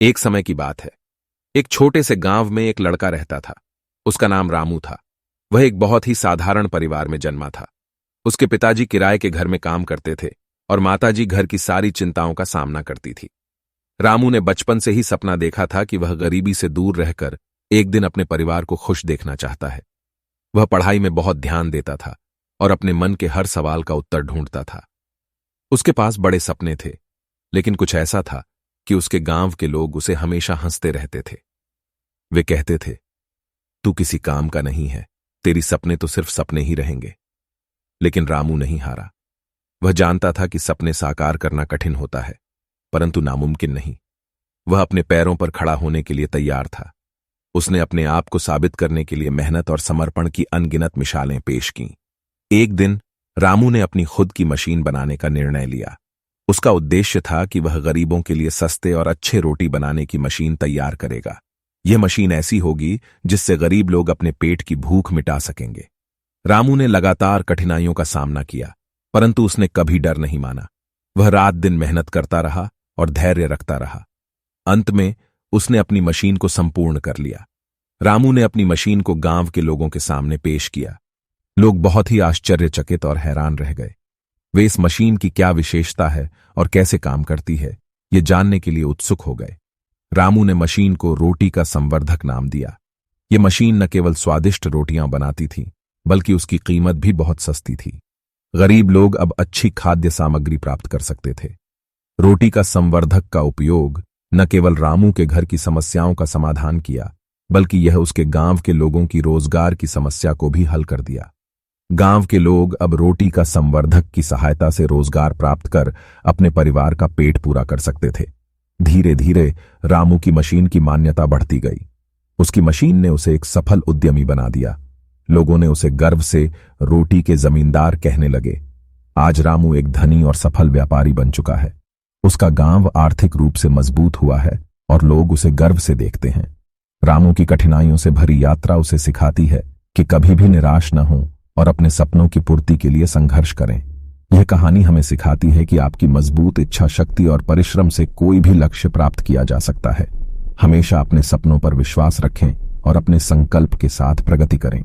एक समय की बात है। एक छोटे से गांव में एक लड़का रहता था। उसका नाम रामू था। वह एक बहुत ही साधारण परिवार में जन्मा था। उसके पिताजी किराए के घर में काम करते थे और माताजी घर की सारी चिंताओं का सामना करती थी। रामू ने बचपन से ही सपना देखा था कि वह गरीबी से दूर रहकर एक दिन अपने परिवार को खुश देखना चाहता है। वह पढ़ाई में बहुत ध्यान देता था और अपने मन के हर सवाल का उत्तर ढूंढता था। उसके पास बड़े सपने थे, लेकिन कुछ ऐसा था कि उसके गांव के लोग उसे हमेशा हंसते रहते थे। वे कहते थे, तू किसी काम का नहीं है, तेरी सपने तो सिर्फ सपने ही रहेंगे। लेकिन रामू नहीं हारा। वह जानता था कि सपने साकार करना कठिन होता है, परंतु नामुमकिन नहीं। वह अपने पैरों पर खड़ा होने के लिए तैयार था। उसने अपने आप को साबित करने के लिए मेहनत और समर्पण की अनगिनत मिसालें पेश कीं। एक दिन रामू ने अपनी खुद की मशीन बनाने का निर्णय लिया। उसका उद्देश्य था कि वह गरीबों के लिए सस्ते और अच्छे रोटी बनाने की मशीन तैयार करेगा। यह मशीन ऐसी होगी जिससे गरीब लोग अपने पेट की भूख मिटा सकेंगे। रामू ने लगातार कठिनाइयों का सामना किया, परंतु उसने कभी डर नहीं माना। वह रात दिन मेहनत करता रहा और धैर्य रखता रहा। अंत में उसने अपनी मशीन को संपूर्ण कर लिया। रामू ने अपनी मशीन को गांव के लोगों के सामने पेश किया। लोग बहुत ही आश्चर्यचकित और हैरान रह गए। वे इस मशीन की क्या विशेषता है और कैसे काम करती है, ये जानने के लिए उत्सुक हो गए। रामू ने मशीन को रोटी का संवर्धक नाम दिया। ये मशीन न केवल स्वादिष्ट रोटियां बनाती थी, बल्कि उसकी कीमत भी बहुत सस्ती थी। गरीब लोग अब अच्छी खाद्य सामग्री प्राप्त कर सकते थे। रोटी का संवर्धक का उपयोग न केवल रामू के घर की समस्याओं का समाधान किया, बल्कि यह उसके गांव के लोगों की रोजगार की समस्या को भी हल कर दिया। गांव के लोग अब रोटी का संवर्धक की सहायता से रोजगार प्राप्त कर अपने परिवार का पेट पूरा कर सकते थे। धीरे धीरे रामू की मशीन की मान्यता बढ़ती गई। उसकी मशीन ने उसे एक सफल उद्यमी बना दिया। लोगों ने उसे गर्व से रोटी के जमींदार कहने लगे। आज रामू एक धनी और सफल व्यापारी बन चुका है। उसका गांव आर्थिक रूप से मजबूत हुआ है और लोग उसे गर्व से देखते हैं। रामू की कठिनाइयों से भरी यात्रा उसे सिखाती है कि कभी भी निराश न हो और अपने सपनों की पूर्ति के लिए संघर्ष करें। यह कहानी हमें सिखाती है कि आपकी मजबूत इच्छा शक्ति और परिश्रम से कोई भी लक्ष्य प्राप्त किया जा सकता है। हमेशा अपने सपनों पर विश्वास रखें और अपने संकल्प के साथ प्रगति करें।